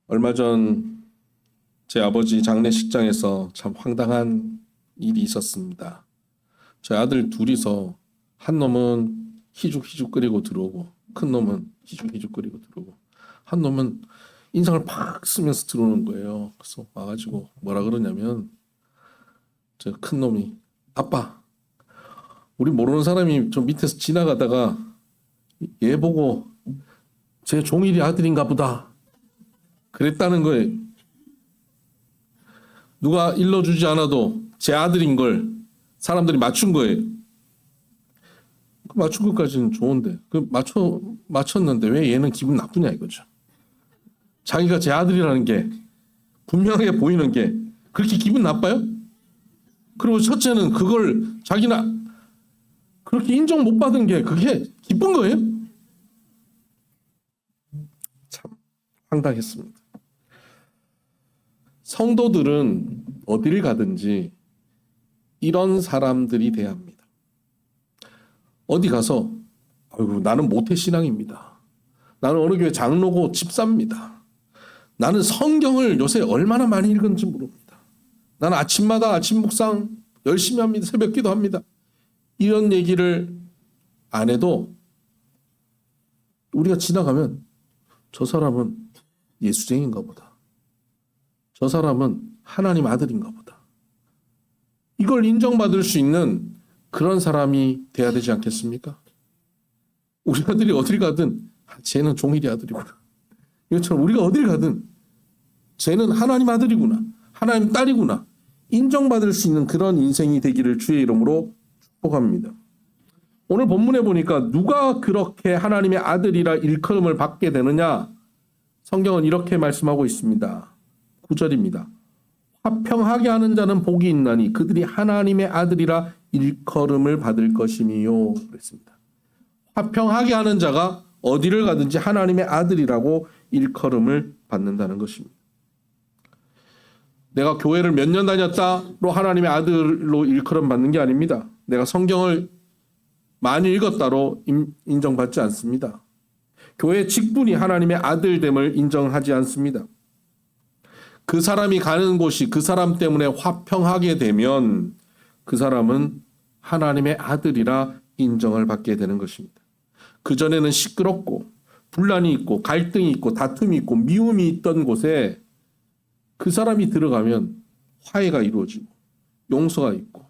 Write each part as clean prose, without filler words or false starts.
얼마 전 제 아버지 장례식장에서 참 황당한 일이 있었습니다. 저희 아들 둘이서 한 놈은 희죽희죽 끓이고 들어오고 큰 놈은 희죽희죽 끓이고 들어오고 한 놈은 인상을 팍 쓰면서 들어오는 거예요. 그래서 와가지고 뭐라 그러냐면 저 큰 놈이 아빠 우리 모르는 사람이 좀 밑에서 지나가다가 얘 보고 제 종일이 아들인가 보다 그랬다는 거예요. 누가 일러주지 않아도 제 아들인 걸 사람들이 맞춘 거예요. 맞춘 것까지는 좋은데 맞췄는데 왜 얘는 기분 나쁘냐 이거죠. 자기가 제 아들이라는 게 분명하게 보이는 게 그렇게 기분 나빠요? 그리고 첫째는 그걸 자기는 그렇게 인정 못 받은 게 그게 기쁜 거예요? 참 황당했습니다. 성도들은 어디를 가든지 이런 사람들이 돼야 합니다. 어디 가서 아이고 나는 모태신앙입니다. 나는 어느 교회 장로고 집사입니다. 나는 성경을 요새 얼마나 많이 읽은지 모릅니다. 나는 아침마다 아침 묵상 열심히 합니다. 새벽 기도합니다. 이런 얘기를 안 해도 우리가 지나가면 저 사람은 예수쟁인가 보다. 저 사람은 하나님 아들인가 보다. 이걸 인정받을 수 있는 그런 사람이 돼야 되지 않겠습니까? 우리 아들이 어딜 가든 쟤는 종일이 아들이구나. 이것처럼 우리가 어딜 가든 쟤는 하나님 아들이구나. 하나님 딸이구나. 인정받을 수 있는 그런 인생이 되기를 주의 이름으로 축복합니다. 오늘 본문에 보니까 누가 그렇게 하나님의 아들이라 일컬음을 받게 되느냐? 성경은 이렇게 말씀하고 있습니다. 9절입니다. 화평하게 하는 자는 복이 있나니 그들이 하나님의 아들이라 일컬음을 받을 것이니요. 그랬습니다. 화평하게 하는 자가 어디를 가든지 하나님의 아들이라고 일컬음을 받는다는 것입니다. 내가 교회를 몇 년 다녔다로 하나님의 아들로 일컬음 받는 게 아닙니다. 내가 성경을 많이 읽었다로 인정받지 않습니다. 교회 직분이 하나님의 아들됨을 인정하지 않습니다. 그 사람이 가는 곳이 그 사람 때문에 화평하게 되면 그 사람은 하나님의 아들이라 인정을 받게 되는 것입니다. 그전에는 시끄럽고 분란이 있고 갈등이 있고 다툼이 있고 미움이 있던 곳에 그 사람이 들어가면 화해가 이루어지고 용서가 있고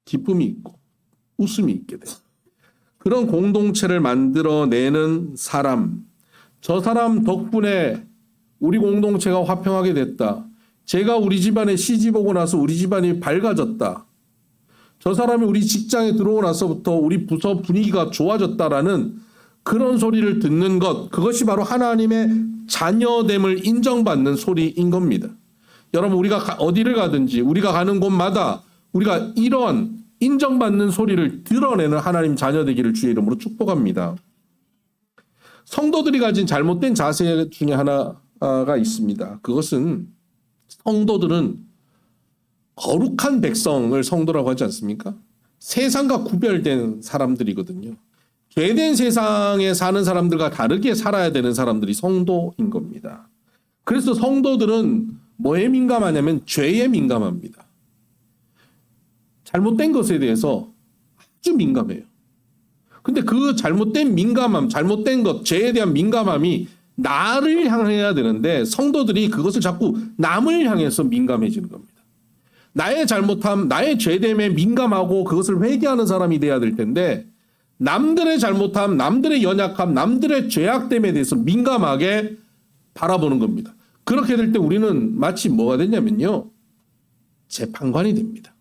기쁨이 있고 웃음이 있게 돼요. 그런 공동체를 만들어내는 사람, 저 사람 덕분에 우리 공동체가 화평하게 됐다. 제가 우리 집안에 시집 오고 나서 우리 집안이 밝아졌다. 저 사람이 우리 직장에 들어오고 나서부터 우리 부서 분위기가 좋아졌다라는 그런 소리를 듣는 것, 그것이 바로 하나님의 자녀됨을 인정받는 소리인 겁니다. 여러분 우리가 어디를 가든지 우리가 가는 곳마다 우리가 이런 인정받는 소리를 드러내는 하나님 자녀 되기를 주의 이름으로 축복합니다. 성도들이 가진 잘못된 자세 중에 하나가 있습니다. 그것은 성도들은 거룩한 백성을 성도라고 하지 않습니까? 세상과 구별된 사람들이거든요. 죄된 세상에 사는 사람들과 다르게 살아야 되는 사람들이 성도인 겁니다. 그래서 성도들은 뭐에 민감하냐면 죄에 민감합니다. 잘못된 것에 대해서 아주 민감해요. 근데 그 잘못된 민감함, 잘못된 것, 죄에 대한 민감함이 나를 향해야 되는데 성도들이 그것을 자꾸 남을 향해서 민감해지는 겁니다. 나의 잘못함, 나의 죄됨에 민감하고 그것을 회개하는 사람이 돼야 될 텐데 남들의 잘못함, 남들의 연약함, 남들의 죄악됨에 대해서 민감하게 바라보는 겁니다. 그렇게 될 때 우리는 마치 뭐가 되냐면요. 재판관이 됩니다.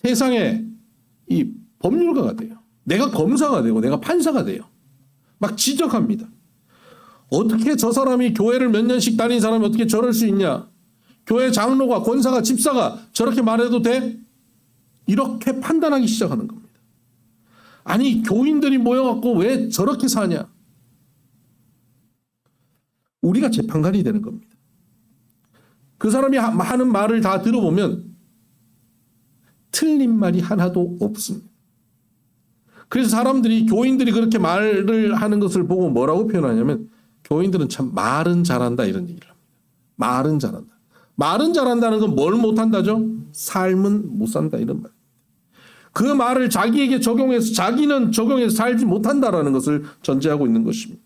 세상에 이 법률가가 돼요. 내가 검사가 되고 내가 판사가 돼요. 막 지적합니다. 어떻게 저 사람이 교회를 몇 년씩 다닌 사람이 어떻게 저럴 수 있냐? 교회 장로가 권사가 집사가 저렇게 말해도 돼? 이렇게 판단하기 시작하는 겁니다. 아니 교인들이 모여갖고 왜 저렇게 사냐? 우리가 재판관이 되는 겁니다. 그 사람이 하는 말을 다 들어보면 틀린 말이 하나도 없습니다. 그래서 사람들이 교인들이 그렇게 말을 하는 것을 보고 뭐라고 표현하냐면 교인들은 참 말은 잘한다 이런 얘기를 합니다. 말은 잘한다. 말은 잘한다는 건 뭘 못한다죠? 삶은 못 산다 이런 말. 그 말을 자기에게 적용해서 자기는 적용해서 살지 못한다라는 것을 전제하고 있는 것입니다.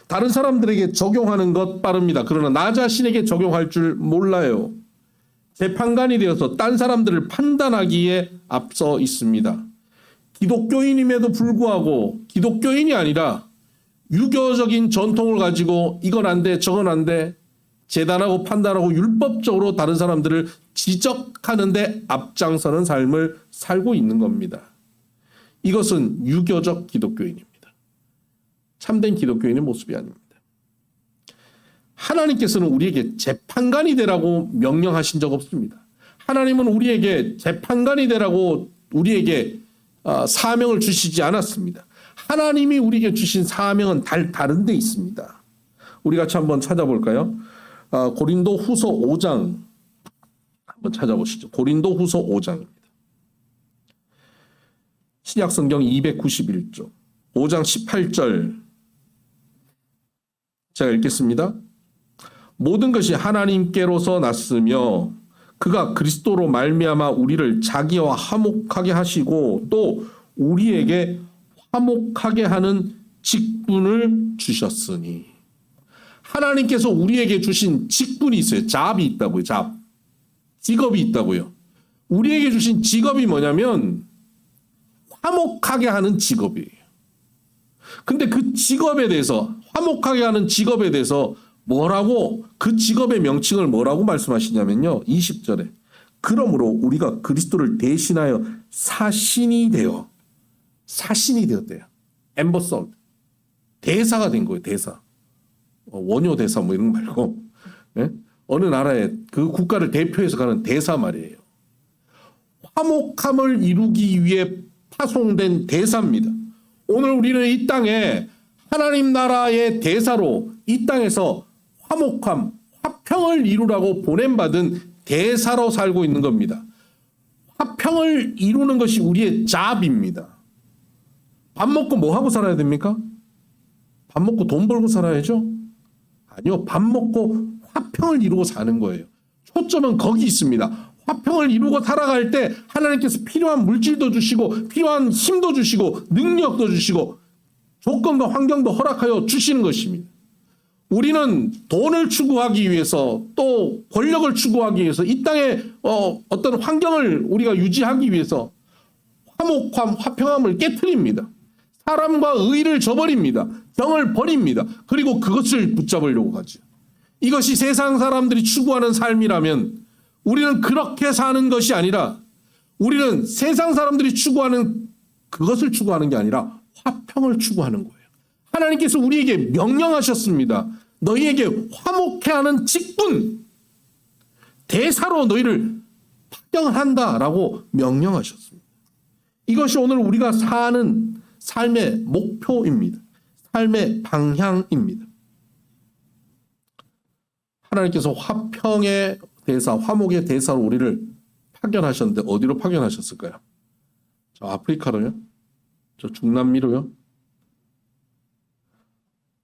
다른 사람들에게 적용하는 것 빠릅니다. 그러나 나 자신에게 적용할 줄 몰라요. 재판관이 되어서 딴 사람들을 판단하기에 앞서 있습니다. 기독교인임에도 불구하고 기독교인이 아니라 유교적인 전통을 가지고 이건 안 돼, 저건 안 돼, 재단하고 판단하고 율법적으로 다른 사람들을 지적하는데 앞장서는 삶을 살고 있는 겁니다. 이것은 유교적 기독교인입니다. 참된 기독교인의 모습이 아닙니다. 하나님께서는 우리에게 재판관이 되라고 명령하신 적 없습니다. 하나님은 우리에게 재판관이 되라고 우리에게 사명을 주시지 않았습니다. 하나님이 우리에게 주신 사명은 다른 데 있습니다. 우리 같이 한번 찾아볼까요? 고린도 후서 5장 한번 찾아보시죠. 고린도 후서 5장입니다. 신약성경 291쪽 5장 18절 제가 읽겠습니다. 모든 것이 하나님께로서 났으며 그가 그리스도로 말미암아 우리를 자기와 화목하게 하시고 또 우리에게 화목하게 하는 직분을 주셨으니 하나님께서 우리에게 주신 직분이 있어요. 잡이 있다고요. 잡. 직업이 있다고요. 우리에게 주신 직업이 뭐냐면 화목하게 하는 직업이에요. 근데 그 직업에 대해서 화목하게 하는 직업에 대해서 뭐라고 그 직업의 명칭을 뭐라고 말씀하시냐면요. 20절에 그러므로 우리가 그리스도를 대신하여 사신이 되었대요. 엠버서 대사가 된 거예요. 대사. 원효 대사 뭐 이런 거 말고 예? 어느 나라의 그 국가를 대표해서 가는 대사 말이에요. 화목함을 이루기 위해 파송된 대사입니다. 오늘 우리는 이 땅에 하나님 나라의 대사로 이 땅에서 화목함, 화평을 이루라고 보냄받은 대사로 살고 있는 겁니다. 화평을 이루는 것이 우리의 잡입니다. 밥 먹고 뭐 하고 살아야 됩니까? 밥 먹고 돈 벌고 살아야죠? 아니요. 밥 먹고 화평을 이루고 사는 거예요. 초점은 거기 있습니다. 화평을 이루고 살아갈 때 하나님께서 필요한 물질도 주시고 필요한 힘도 주시고 능력도 주시고 조건과 환경도 허락하여 주시는 것입니다. 우리는 돈을 추구하기 위해서 또 권력을 추구하기 위해서 이 땅에 어떤 환경을 우리가 유지하기 위해서 화목함, 화평함을 깨트립니다. 사람과 의를 저버립니다. 정을 버립니다. 그리고 그것을 붙잡으려고 하죠. 이것이 세상 사람들이 추구하는 삶이라면 우리는 그렇게 사는 것이 아니라 우리는 세상 사람들이 추구하는 그것을 추구하는 게 아니라 화평을 추구하는 거예요. 하나님께서 우리에게 명령하셨습니다. 너희에게 화목해 하는 직분, 대사로 너희를 파견한다라고 명령하셨습니다. 이것이 오늘 우리가 사는 삶의 목표입니다. 삶의 방향입니다. 하나님께서 화평의 대사, 화목의 대사로 우리를 파견하셨는데 어디로 파견하셨을까요? 저 아프리카로요? 저 중남미로요?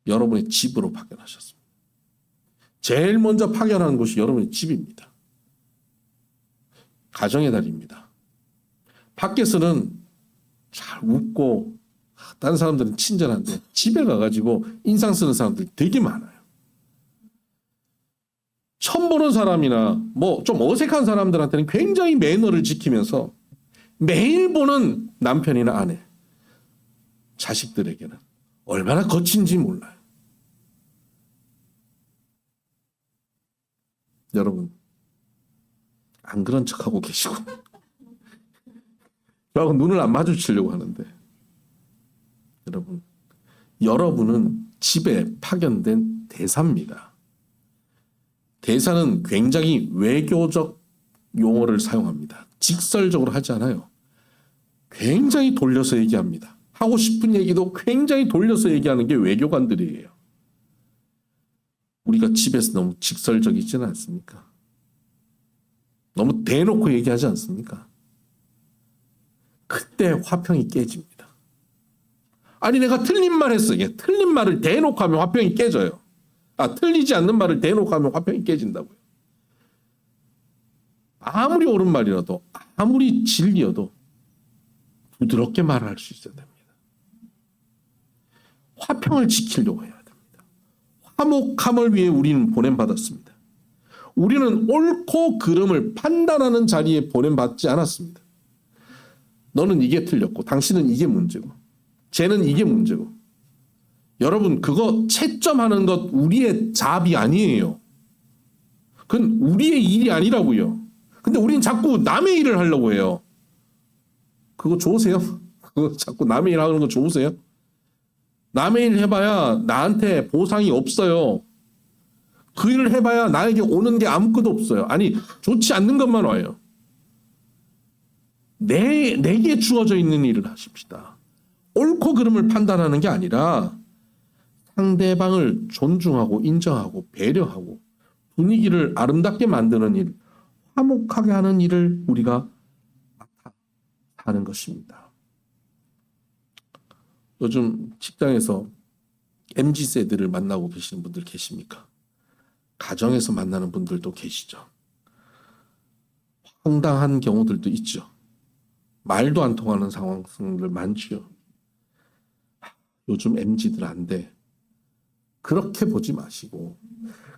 여러분의 집으로 파견하셨습니다. 제일 먼저 파견하는 곳이 여러분의 집입니다. 가정의 달입니다. 밖에서는 잘 웃고 다른 사람들은 친절한데 집에 가가지고 인상 쓰는 사람들이 되게 많아요. 처음 보는 사람이나 뭐 좀 어색한 사람들한테는 굉장히 매너를 지키면서 매일 보는 남편이나 아내, 자식들에게는 얼마나 거친지 몰라요. 여러분 안 그런 척하고 계시고 저하고 눈을 안 마주치려고 하는데 여러분은 집에 파견된 대사입니다. 대사는 굉장히 외교적 용어를 사용합니다. 직설적으로 하지 않아요. 굉장히 돌려서 얘기합니다. 하고 싶은 얘기도 굉장히 돌려서 얘기하는 게 외교관들이에요. 우리가 집에서 너무 직설적이지는 않습니까? 너무 대놓고 얘기하지 않습니까? 그때 화평이 깨집니다. 아니 내가 틀린 말 했어. 이게 틀린 말을 대놓고 하면 화평이 깨져요. 틀리지 않는 말을 대놓고 하면 화평이 깨진다고요. 아무리 옳은 말이라도 아무리 진리여도 부드럽게 말할 수 있어야 됩니다. 화평을 지키려고 해야 됩니다. 화목함을 위해 우리는 보냄받았습니다. 우리는 옳고 그름을 판단하는 자리에 보냄받지 않았습니다. 너는 이게 틀렸고 당신은 이게 문제고 쟤는 이게 문제고. 여러분 그거 채점하는 것 우리의 잡이 아니에요. 그건 우리의 일이 아니라고요. 근데 우린 자꾸 남의 일을 하려고 해요. 그거 좋으세요? 그거 자꾸 남의 일 하는 거 좋으세요? 남의 일 해봐야 나한테 보상이 없어요. 그 일을 해봐야 나에게 오는 게 아무것도 없어요. 아니 좋지 않는 것만 와요. 내게 주어져 있는 일을 하십시다. 옳고 그름을 판단하는 게 아니라 상대방을 존중하고 인정하고 배려하고 분위기를 아름답게 만드는 일, 화목하게 하는 일을 우리가 하는 것입니다. 요즘 직장에서 MZ세대를 만나고 계시는 분들 계십니까? 가정에서 만나는 분들도 계시죠. 황당한 경우들도 있죠. 말도 안 통하는 상황들 많죠. 요즘 MZ들 안 돼. 그렇게 보지 마시고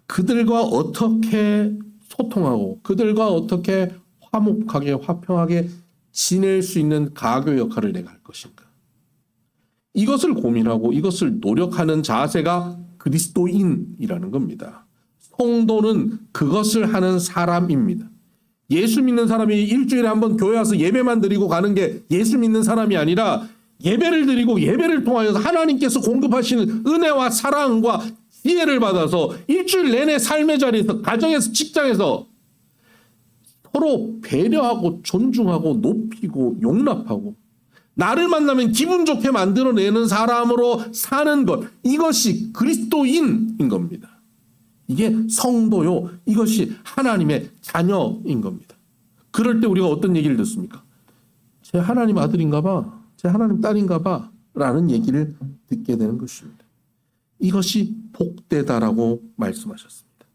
그들과 어떻게 소통하고 그들과 어떻게 화목하게 화평하게 지낼 수 있는 가교 역할을 내가 할 것인가. 이것을 고민하고 이것을 노력하는 자세가 그리스도인이라는 겁니다. 성도는 그것을 하는 사람입니다. 예수 믿는 사람이 일주일에 한 번 교회 와서 예배만 드리고 가는 게 예수 믿는 사람이 아니라 예배를 드리고 예배를 통하여서 하나님께서 공급하시는 은혜와 사랑과 지혜를 받아서 일주일 내내 삶의 자리에서 가정에서 직장에서 서로 배려하고 존중하고 높이고 용납하고 나를 만나면 기분 좋게 만들어내는 사람으로 사는 것, 이것이 그리스도인인 겁니다. 이게 성도요. 이것이 하나님의 자녀인 겁니다. 그럴 때 우리가 어떤 얘기를 듣습니까? 제 하나님 아들인가 봐. 제 하나님 딸인가 봐. 라는 얘기를 듣게 되는 것입니다. 이것이 복되다라고 말씀하셨습니다.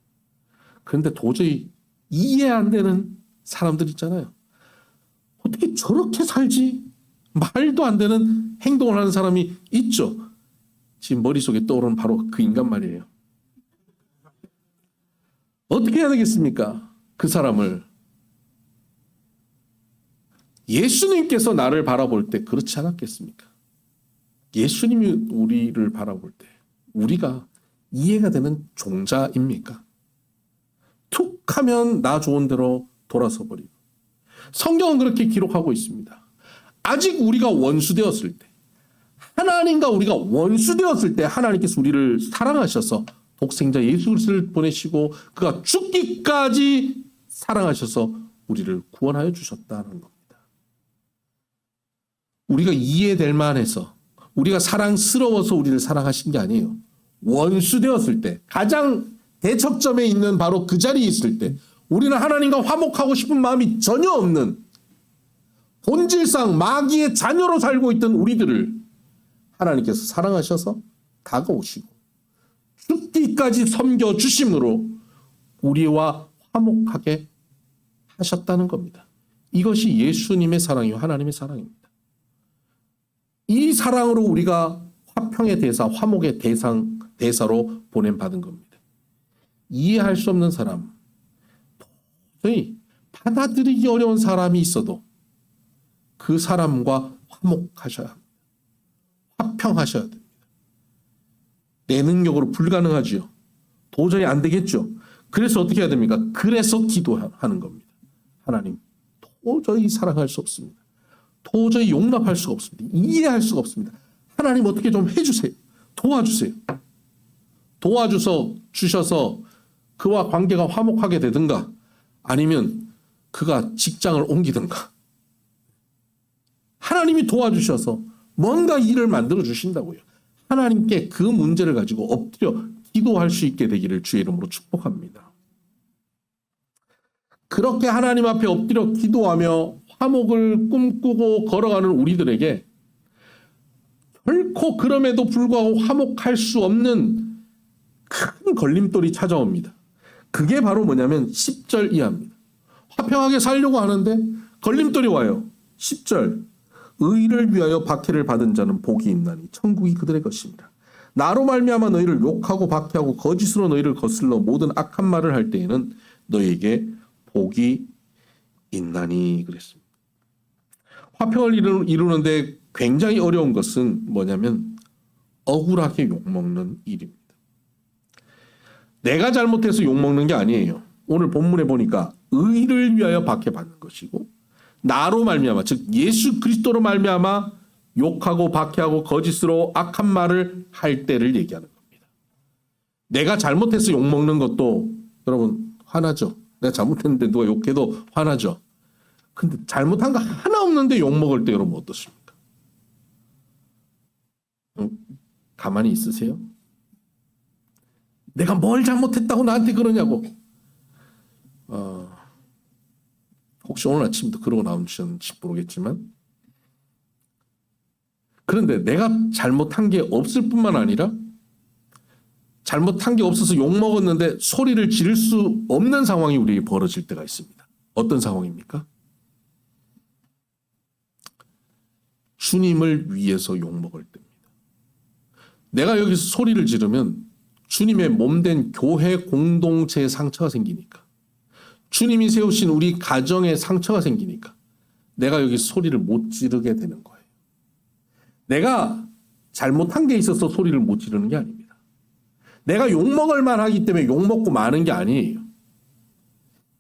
그런데 도저히 이해 안 되는 사람들 있잖아요. 어떻게 저렇게 살지? 말도 안 되는 행동을 하는 사람이 있죠. 지금 머릿속에 떠오르는 바로 그 인간 말이에요. 어떻게 해야 되겠습니까? 그 사람을. 예수님께서 나를 바라볼 때 그렇지 않았겠습니까? 예수님이 우리를 바라볼 때 우리가 이해가 되는 종자입니까? 툭 하면 나 좋은 대로 돌아서 버리고. 성경은 그렇게 기록하고 있습니다. 아직 우리가 원수되었을 때, 하나님과 우리가 원수되었을 때 하나님께서 우리를 사랑하셔서 독생자 예수 그리스도를 보내시고 그가 죽기까지 사랑하셔서 우리를 구원하여 주셨다는 겁니다. 우리가 이해될 만해서 우리가 사랑스러워서 우리를 사랑하신 게 아니에요. 원수되었을 때, 가장 대척점에 있는 바로 그 자리에 있을 때 우리는 하나님과 화목하고 싶은 마음이 전혀 없는 본질상 마귀의 자녀로 살고 있던 우리들을 하나님께서 사랑하셔서 다가오시고 죽기까지 섬겨주심으로 우리와 화목하게 하셨다는 겁니다. 이것이 예수님의 사랑이요 하나님의 사랑입니다. 이 사랑으로 우리가 화평의 대사, 화목의 대사로 보냄받은 겁니다. 이해할 수 없는 사람, 도저히 받아들이기 어려운 사람이 있어도 그 사람과 화목하셔야 합니다. 화평하셔야 됩니다. 내 능력으로 불가능하지요. 도저히 안 되겠죠. 그래서 어떻게 해야 됩니까? 그래서 기도하는 겁니다. 하나님, 도저히 사랑할 수 없습니다. 도저히 용납할 수가 없습니다. 이해할 수가 없습니다. 하나님 어떻게 좀 해주세요. 도와주세요. 주셔서 그와 관계가 화목하게 되든가 아니면 그가 직장을 옮기든가 하나님이 도와주셔서 뭔가 일을 만들어 주신다고요. 하나님께 그 문제를 가지고 엎드려 기도할 수 있게 되기를 주의 이름으로 축복합니다. 그렇게 하나님 앞에 엎드려 기도하며 화목을 꿈꾸고 걸어가는 우리들에게 결코 그럼에도 불구하고 화목할 수 없는 큰 걸림돌이 찾아옵니다. 그게 바로 뭐냐면 10절 이하입니다. 화평하게 살려고 하는데 걸림돌이 와요. 10절. 의를 위하여 박해를 받은 자는 복이 있나니 천국이 그들의 것입니다. 나로 말미암아 너희를 욕하고 박해하고 거짓으로 너희를 거슬러 모든 악한 말을 할 때에는 너희에게 복이 있나니 그랬습니다. 화평을 이루는데 굉장히 어려운 것은 뭐냐면 억울하게 욕먹는 일입니다. 내가 잘못해서 욕먹는 게 아니에요. 오늘 본문에 보니까 의를 위하여 박해받는 것이고 나로 말미암아 즉 예수 그리스도로 말미암아 욕하고 박해하고 거짓으로 악한 말을 할 때를 얘기하는 겁니다. 내가 잘못해서 욕먹는 것도 여러분 화나죠. 내가 잘못했는데 누가 욕해도 화나죠. 근데 잘못한 거 하나 없는데 욕먹을 때 여러분 어떻습니까? 가만히 있으세요? 내가 뭘 잘못했다고 나한테 그러냐고. 혹시 오늘 아침도 그러고 나오셨는지 모르겠지만 그런데 내가 잘못한 게 없을 뿐만 아니라 잘못한 게 없어서 욕먹었는데 소리를 지를 수 없는 상황이 우리에게 벌어질 때가 있습니다. 어떤 상황입니까? 주님을 위해서 욕먹을 때입니다. 내가 여기서 소리를 지르면 주님의 몸된 교회 공동체에 상처가 생기니까 주님이 세우신 우리 가정에 상처가 생기니까 내가 여기 소리를 못 지르게 되는 거예요. 내가 잘못한 게 있어서 소리를 못 지르는 게 아닙니다. 내가 욕먹을 만하기 때문에 욕먹고 마는 게 아니에요.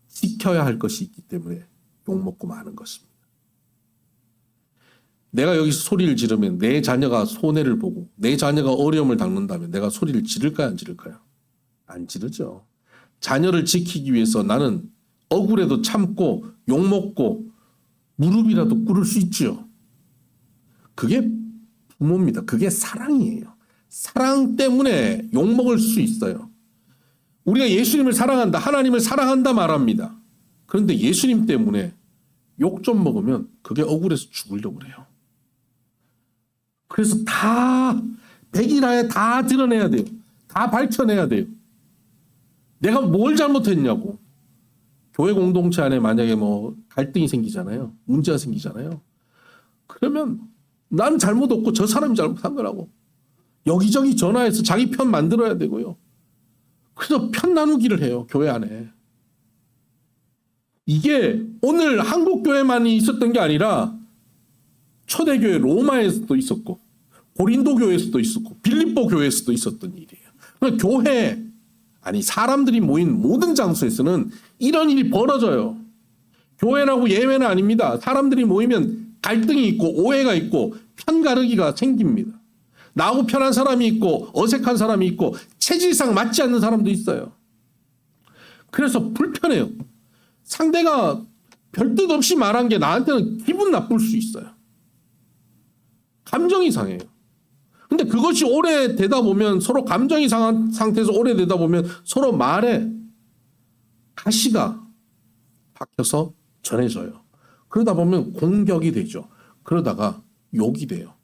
지켜야 할 것이 있기 때문에 욕먹고 마는 것입니다. 내가 여기서 소리를 지르면 내 자녀가 손해를 보고 내 자녀가 어려움을 당는다면 내가 소리를 지를까요? 안 지를까요? 안 지르죠. 자녀를 지키기 위해서 나는 억울해도 참고 욕먹고 무릎이라도 꿇을 수 있죠. 그게 부모입니다. 그게 사랑이에요. 사랑 때문에 욕먹을 수 있어요. 우리가 예수님을 사랑한다, 하나님을 사랑한다 말합니다. 그런데 예수님 때문에 욕 좀 먹으면 그게 억울해서 죽으려고 그래요. 그래서 다 백일하에 다 드러내야 돼요. 다 밝혀내야 돼요. 내가 뭘 잘못했냐고. 교회 공동체 안에 만약에 뭐 갈등이 생기잖아요. 문제가 생기잖아요. 그러면 난 잘못 없고 저 사람이 잘못한 거라고. 여기저기 전화해서 자기 편 만들어야 되고요. 그래서 편 나누기를 해요. 교회 안에. 이게 오늘 한국 교회만이 있었던 게 아니라 초대교회 로마에서도 있었고 고린도 교회에서도 있었고 빌립보 교회에서도 있었던 일이에요. 그러니까 교회 아니 사람들이 모인 모든 장소에서는 이런 일이 벌어져요. 교회라고 예외는 아닙니다. 사람들이 모이면 갈등이 있고 오해가 있고 편가르기가 생깁니다. 나하고 편한 사람이 있고 어색한 사람이 있고 체질상 맞지 않는 사람도 있어요. 그래서 불편해요. 상대가 별뜻 없이 말한 게 나한테는 기분 나쁠 수 있어요. 감정이 상해요. 근데 그것이 오래 되다 보면 서로 감정이 상한 상태에서 오래 되다 보면 서로 말에 가시가 박혀서 전해져요. 그러다 보면 공격이 되죠. 그러다가 욕이 돼요.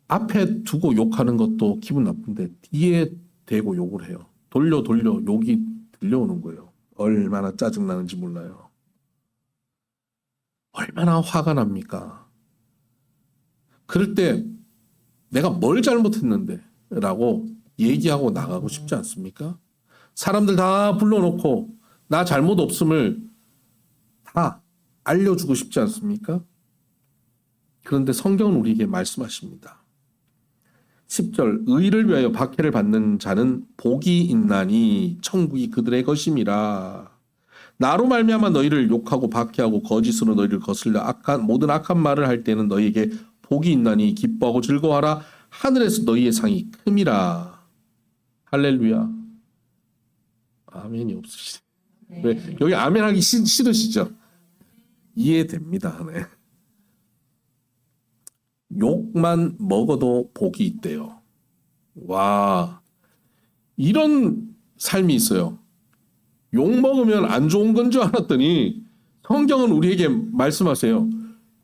앞에 두고 욕하는 것도 기분 나쁜데 뒤에 대고 욕을 해요. 돌려 욕이 들려오는 거예요. 얼마나 짜증나는지 몰라요. 얼마나 화가 납니까? 그럴 때 내가 뭘 잘못했는데 라고 얘기하고 나가고 싶지 않습니까? 사람들 다 불러놓고 나 잘못 없음을 다 알려주고 싶지 않습니까? 그런데 성경은 우리에게 말씀하십니다. 10절 의를 위하여 박해를 받는 자는 복이 있나니 천국이 그들의 것임이라. 나로 말미암아 너희를 욕하고 박해하고 거짓으로 너희를 거슬려 모든 악한 말을 할 때는 너희에게 복이 있나니 기뻐하고 즐거워하라. 하늘에서 너희의 상이 큼이라. 할렐루야. 아멘이 없으시죠? 네. 여기 아멘 하기 싫으시죠? 이해됩니다. 네. 욕만 먹어도 복이 있대요. 와, 이런 삶이 있어요. 욕 먹으면 안 좋은 건 줄 알았더니 성경은 우리에게 말씀하세요.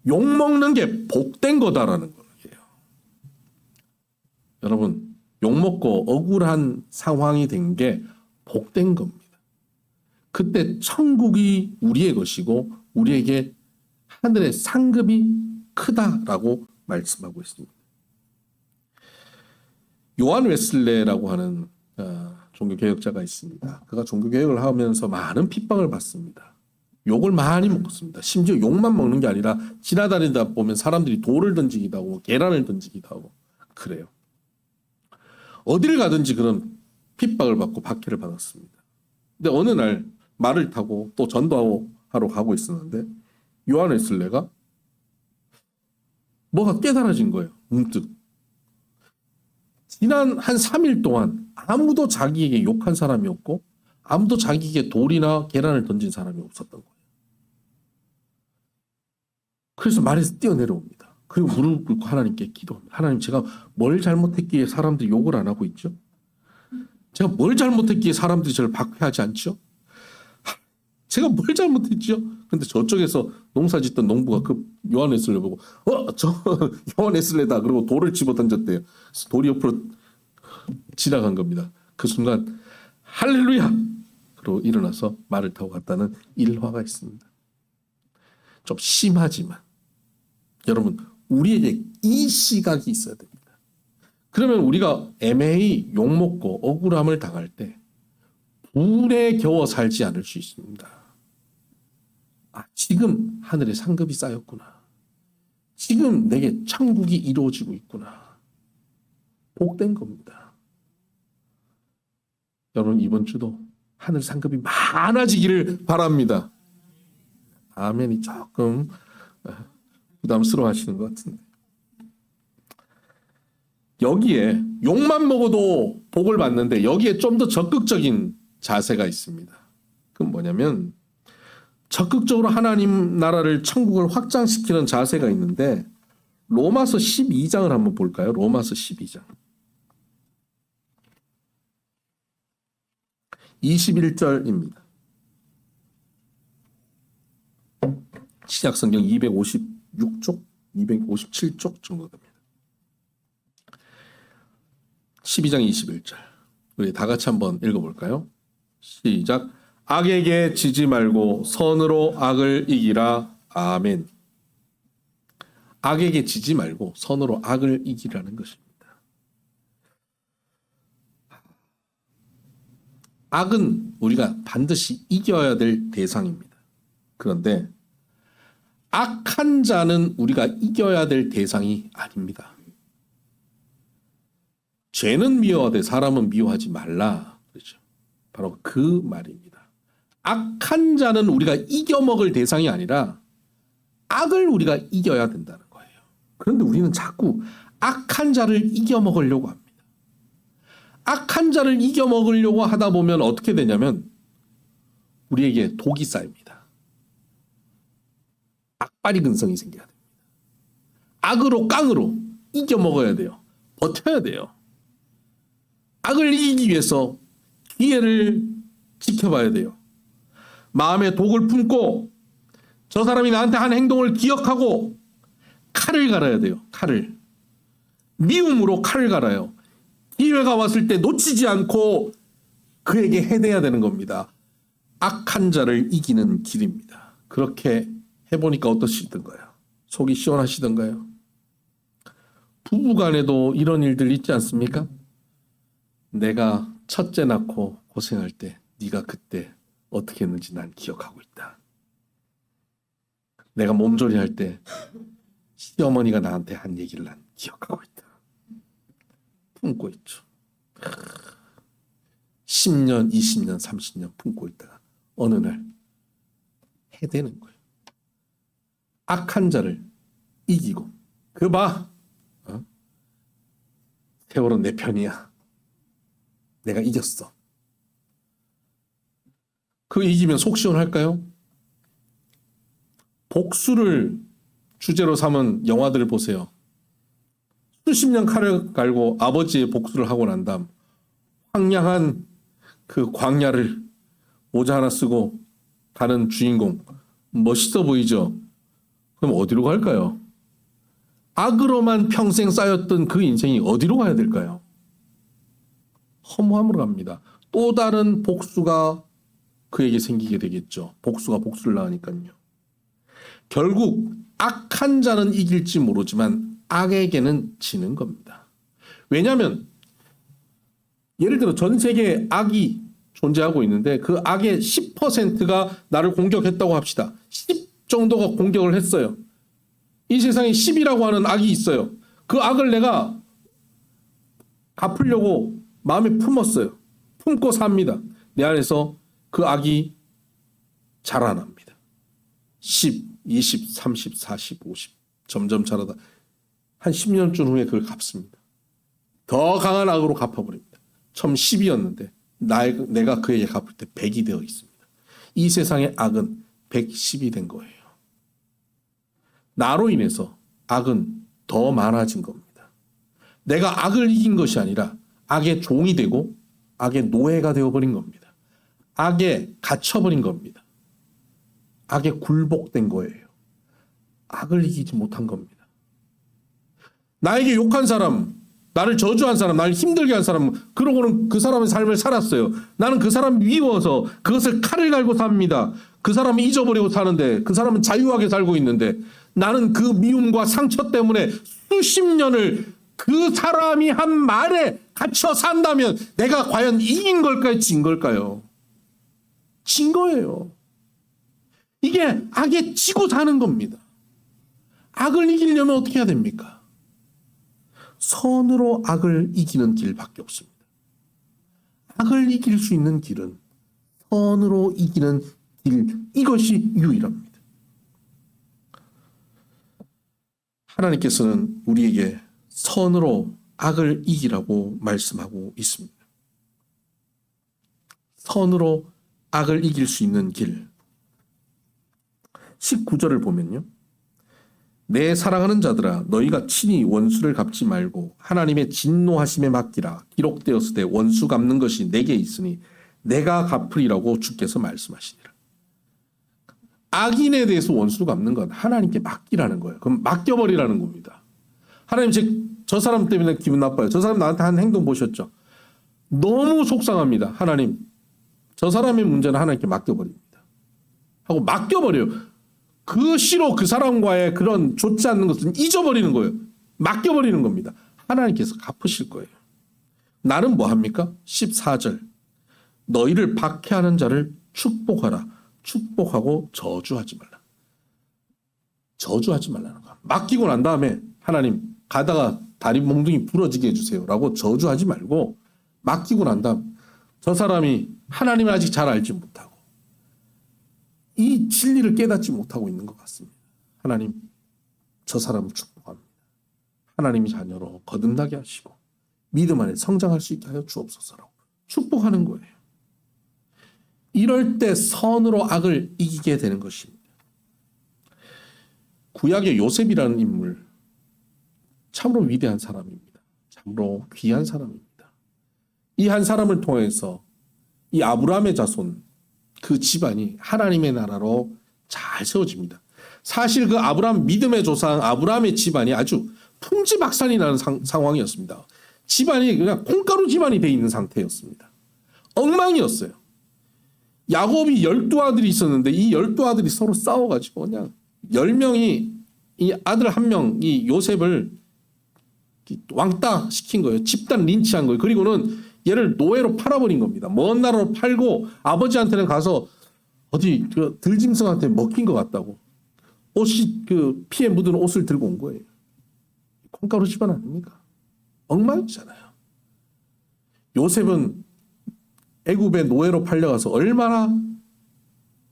욕 먹는 게 복된 거다라는 거예요. 여러분, 욕먹고 억울한 상황이 된 게 복된 겁니다. 그때 천국이 우리의 것이고 우리에게 하늘의 상급이 크다라고 말씀하고 있습니다. 요한 웨슬레라고 하는 종교개혁자가 있습니다. 그가 종교개혁을 하면서 많은 핍박을 받습니다. 욕을 많이 먹었습니다. 심지어 욕만 먹는 게 아니라 지나다니다 보면 사람들이 돌을 던지기도 하고 계란을 던지기도 하고 그래요. 어디를 가든지 그런 핍박을 받고 박해를 받았습니다. 근데 어느 날 말을 타고 또 전도하러 가고 있었는데 요한 웨슬레가 뭐가 깨달아진 거예요. 문득. 지난 한 3일 동안 아무도 자기에게 욕한 사람이 없고 아무도 자기에게 돌이나 계란을 던진 사람이 없었던 거예요. 그래서 말에서 뛰어내려옵니다. 그리고 무릎 꿇고 하나님께 기도합니다. 하나님, 제가 뭘 잘못했기에 사람들이 욕을 안 하고 있죠? 제가 뭘 잘못했기에 사람들이 저를 박해하지 않죠? 제가 뭘 잘못했죠? 근데 저쪽에서 농사 짓던 농부가 그 요한 웨슬레 보고 저 요한 웨슬레다 그러고 돌을 집어 던졌대요. 돌이 옆으로 지나간 겁니다. 그 순간 할렐루야! 그러고 일어나서 말을 타고 갔다는 일화가 있습니다. 좀 심하지만 여러분, 우리에게 이 시각이 있어야 됩니다. 그러면 우리가 애매히 욕먹고 억울함을 당할 때 불에 겨워 살지 않을 수 있습니다. 지금 하늘에 상급이 쌓였구나. 지금 내게 천국이 이루어지고 있구나. 복된 겁니다. 여러분, 이번 주도 하늘 상급이 많아지기를 바랍니다. 아멘이 조금 부담스러워 하시는 것 같은데. 여기에 욕만 먹어도 복을 받는데 여기에 좀 더 적극적인 자세가 있습니다. 그건 뭐냐면 적극적으로 하나님 나라를 천국을 확장시키는 자세가 있는데 로마서 12장을 한번 볼까요? 로마서 12장 21절입니다. 신약성경 256쪽, 257쪽 정도 됩니다. 12장 21절. 우리 다 같이 한번 읽어볼까요? 시작. 악에게 지지 말고 선으로 악을 이기라. 아멘. 악에게 지지 말고 선으로 악을 이기라는 것입니다. 악은 우리가 반드시 이겨야 될 대상입니다. 그런데 악한 자는 우리가 이겨야 될 대상이 아닙니다. 죄는 미워하되 사람은 미워하지 말라. 그렇죠. 바로 그 말입니다. 악한 자는 우리가 이겨먹을 대상이 아니라 악을 우리가 이겨야 된다는 거예요. 그런데 우리는 자꾸 악한 자를 이겨먹으려고 합니다. 악한 자를 이겨먹으려고 하다 보면 어떻게 되냐면 우리에게 독이 쌓입니다. 악바리 근성이 생겨야 됩니다. 악으로 깡으로 이겨먹어야 돼요. 버텨야 돼요. 악을 이기기 위해서 기회를 지켜봐야 돼요. 마음에 독을 품고 저 사람이 나한테 한 행동을 기억하고 칼을 갈아야 돼요. 칼을. 미움으로 칼을 갈아요. 기회가 왔을 때 놓치지 않고 그에게 해내야 되는 겁니다. 악한 자를 이기는 길입니다. 그렇게 해보니까 어떠시던가요? 속이 시원하시던가요? 부부간에도 이런 일들 있지 않습니까? 내가 첫째 낳고 고생할 때 네가 그때 어떻게 했는지 난 기억하고 있다. 내가 몸조리 할 때 시어머니가 나한테 한 얘기를 난 기억하고 있다. 품고 있죠. 10년, 20년, 30년 품고 있다가 어느 날 해대는 거예요. 악한 자를 이기고 그 봐. 세월은 내 편이야. 내가 이겼어. 그 이기면 속 시원할까요? 복수를 주제로 삼은 영화들을 보세요. 수십 년 칼을 갈고 아버지의 복수를 하고 난 다음 황량한 그 광야를 모자 하나 쓰고 가는 주인공 멋있어 보이죠? 그럼 어디로 갈까요? 악으로만 평생 쌓였던 그 인생이 어디로 가야 될까요? 허무함으로 갑니다. 또 다른 복수가 그에게 생기게 되겠죠. 복수가 복수를 낳으니까요. 결국 악한 자는 이길지 모르지만 악에게는 지는 겁니다. 왜냐하면 예를 들어 전 세계에 악이 존재하고 있는데 그 악의 10%가 나를 공격했다고 합시다. 10 정도가 공격을 했어요. 이 세상에 10이라고 하는 악이 있어요. 그 악을 내가 갚으려고 마음에 품었어요. 품고 삽니다. 내 안에서 그 악이 자라납니다. 10, 20, 30, 40, 50 점점 자라다 한 10년쯤 후에 그걸 갚습니다. 더 강한 악으로 갚아버립니다. 처음 10이었는데 내가 그에게 갚을 때 100이 되어 있습니다. 이 세상의 악은 110이 된 거예요. 나로 인해서 악은 더 많아진 겁니다. 내가 악을 이긴 것이 아니라 악의 종이 되고 악의 노예가 되어버린 겁니다. 악에 갇혀버린 겁니다. 악에 굴복된 거예요. 악을 이기지 못한 겁니다. 나에게 욕한 사람, 나를 저주한 사람, 나를 힘들게 한 사람, 그러고는 그 사람의 삶을 살았어요. 나는 그 사람 미워서 그것을 칼을 갈고 삽니다. 그 사람이 잊어버리고 사는데 그 사람은 자유하게 살고 있는데 나는 그 미움과 상처 때문에 수십 년을 그 사람이 한 말에 갇혀 산다면 내가 과연 이긴 걸까요? 진 걸까요? 진 거예요. 이게 악에 지고 사는 겁니다. 악을 이기려면 어떻게 해야 됩니까? 선으로 악을 이기는 길밖에 없습니다. 악을 이길 수 있는 길은 선으로 이기는 길, 이것이 유일합니다. 하나님께서는 우리에게 선으로 악을 이기라고 말씀하고 있습니다. 선으로 악을 이길 수 있는 길. 19절을 보면요. 내 사랑하는 자들아 너희가 친히 원수를 갚지 말고 하나님의 진노하심에 맡기라. 기록되었을 때 원수 갚는 것이 내게 있으니 내가 갚으리라고 주께서 말씀하시니라. 악인에 대해서 원수 갚는 건 하나님께 맡기라는 거예요. 그럼 맡겨버리라는 겁니다. 하나님 저 사람 때문에 기분 나빠요. 저 사람 나한테 한 행동 보셨죠? 너무 속상합니다. 하나님 저 사람의 문제는 하나님께 맡겨버립니다. 하고 맡겨버려요. 그 시로 그 사람과의 그런 좋지 않는 것은 잊어버리는 거예요. 맡겨버리는 겁니다. 하나님께서 갚으실 거예요. 나는 뭐 합니까? 14절 너희를 박해하는 자를 축복하라. 축복하고 저주하지 말라. 저주하지 말라는 거야. 맡기고 난 다음에 하나님 가다가 다리 몽둥이 부러지게 해주세요 라고 저주하지 말고 맡기고 난 다음 저 사람이 하나님을 아직 잘 알지 못하고 이 진리를 깨닫지 못하고 있는 것 같습니다. 하나님 저 사람을 축복합니다. 하나님이 자녀로 거듭나게 하시고 믿음 안에 성장할 수 있게 하여 주옵소서라고 축복하는 거예요. 이럴 때 선으로 악을 이기게 되는 것입니다. 구약의 요셉이라는 인물 참으로 위대한 사람입니다. 참으로 귀한 사람입니다. 이 한 사람을 통해서 이 아브라함의 자손 그 집안이 하나님의 나라로 잘 세워집니다. 사실 그 아브라함 믿음의 조상 아브라함의 집안이 아주 풍지박산이 나는 상황이었습니다. 집안이 그냥 콩가루 집안이 돼 있는 상태였습니다. 엉망이었어요. 야곱이 12아들이 있었는데 이 12아들이 서로 싸워가지고 그냥 10명이 이 아들 한 명이 요셉을 왕따 시킨 거예요. 집단 린치한 거예요. 그리고는 얘를 노예로 팔아버린 겁니다. 먼 나라로 팔고 아버지한테는 가서 어디 들짐승한테 먹힌 것 같다고 옷이 피에 묻은 옷을 들고 온 거예요. 콩가루 집안 아닙니까? 엉망이잖아요. 요셉은 애굽의 노예로 팔려가서 얼마나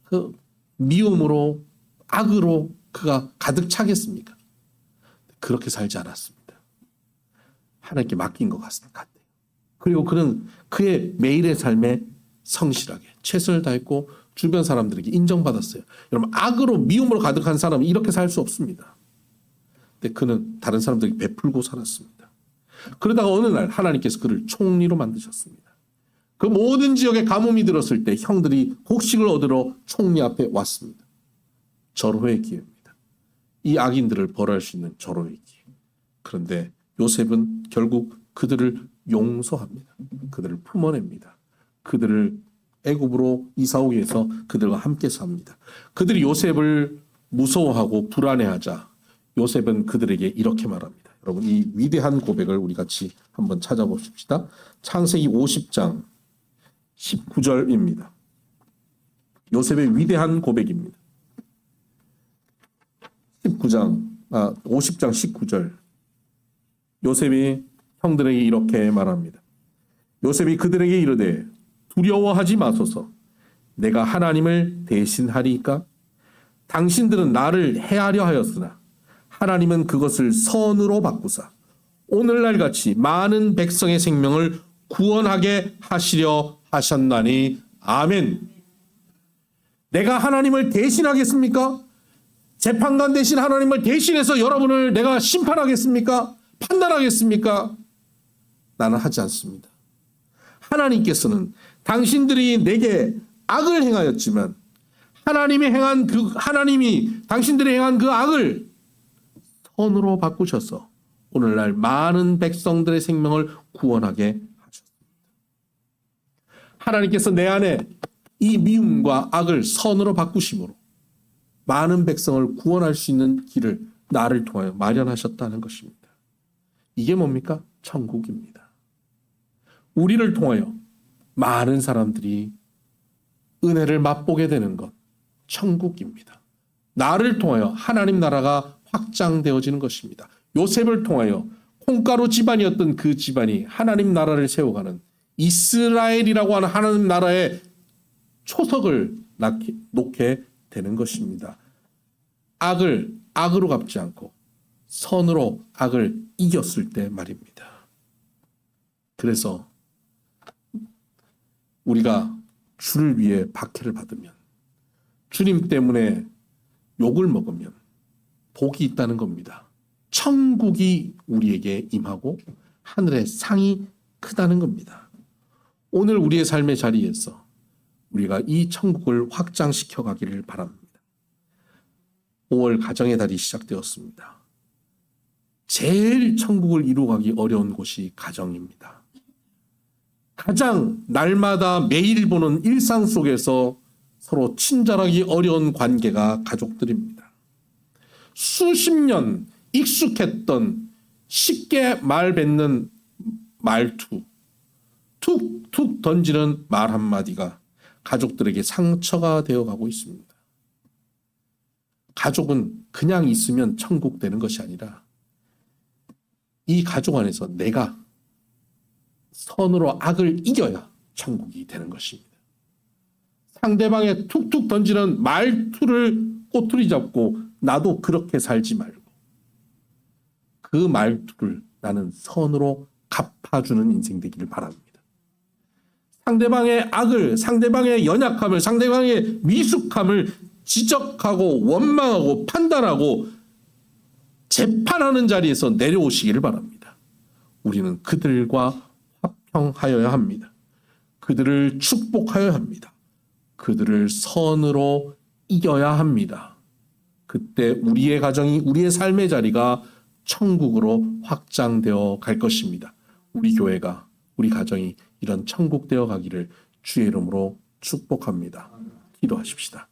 그 미움으로 악으로 그가 가득 차겠습니까? 그렇게 살지 않았습니다. 하나님께 맡긴 것 같아요. 그리고 그는 그의 매일의 삶에 성실하게 최선을 다했고 주변 사람들에게 인정받았어요. 여러분 악으로 미움으로 가득한 사람은 이렇게 살 수 없습니다. 근데 그는 다른 사람들에게 베풀고 살았습니다. 그러다가 어느 날 하나님께서 그를 총리로 만드셨습니다. 그 모든 지역에 가뭄이 들었을 때 형들이 곡식을 얻으러 총리 앞에 왔습니다. 절호의 기회입니다. 이 악인들을 벌할 수 있는 절호의 기회. 그런데 요셉은 결국 그들을 용서합니다. 그들을 품어냅니다. 그들을 애굽으로 이사 오기 위해서 그들과 함께 삽니다. 그들이 요셉을 무서워하고 불안해하자 요셉은 그들에게 이렇게 말합니다. 여러분, 이 위대한 고백을 우리 같이 한번 찾아보십시다. 창세기 50장 19절입니다. 요셉의 위대한 고백입니다. 50장 19절. 요셉이 형들에게 이렇게 말합니다. 요셉이 그들에게 이르되 두려워하지 마소서. 내가 하나님을 대신하리이까? 당신들은 나를 해하려 하였으나 하나님은 그것을 선으로 바꾸사 오늘날 같이 많은 백성의 생명을 구원하게 하시려 하셨나니 아멘. 내가 하나님을 대신하겠습니까? 재판관 대신 하나님을 대신해서 여러분을 내가 심판하겠습니까? 판단하겠습니까? 나는 하지 않습니다. 하나님께서는 당신들이 내게 악을 행하였지만 하나님이 당신들이 행한 그 악을 선으로 바꾸셔서 오늘날 많은 백성들의 생명을 구원하게 하셨습니다. 하나님께서 내 안에 이 미움과 악을 선으로 바꾸심으로 많은 백성을 구원할 수 있는 길을 나를 통하여 마련하셨다는 것입니다. 이게 뭡니까? 천국입니다. 우리를 통하여 많은 사람들이 은혜를 맛보게 되는 것, 천국입니다. 나를 통하여 하나님 나라가 확장되어지는 것입니다. 요셉을 통하여 콩가루 집안이었던 그 집안이 하나님 나라를 세워가는 이스라엘이라고 하는 하나님 나라의 초석을 놓게 되는 것입니다. 악을 악으로 갚지 않고 선으로 악을 이겼을 때 말입니다. 그래서 우리가 주를 위해 박해를 받으면, 주님 때문에 욕을 먹으면 복이 있다는 겁니다. 천국이 우리에게 임하고 하늘의 상이 크다는 겁니다. 오늘 우리의 삶의 자리에서 우리가 이 천국을 확장시켜 가기를 바랍니다. 5월 가정의 달이 시작되었습니다. 제일 천국을 이루어가기 어려운 곳이 가정입니다. 가장 날마다 매일 보는 일상 속에서 서로 친절하기 어려운 관계가 가족들입니다. 수십 년 익숙했던 쉽게 말 뱉는 말투, 툭툭 던지는 말 한마디가 가족들에게 상처가 되어가고 있습니다. 가족은 그냥 있으면 천국 되는 것이 아니라 이 가족 안에서 내가 선으로 악을 이겨야 천국이 되는 것입니다. 상대방의 툭툭 던지는 말투를 꼬투리 잡고 나도 그렇게 살지 말고 그 말투를 나는 선으로 갚아주는 인생 되기를 바랍니다. 상대방의 악을, 상대방의 연약함을, 상대방의 미숙함을 지적하고 원망하고 판단하고 재판하는 자리에서 내려오시기를 바랍니다. 우리는 그들과 화평하여야 합니다. 그들을 축복하여야 합니다. 그들을 선으로 이겨야 합니다. 그때 우리의 가정이, 우리의 삶의 자리가 천국으로 확장되어 갈 것입니다. 우리 교회가, 우리 가정이 이런 천국 되어 가기를 주의 이름으로 축복합니다. 기도하십시다.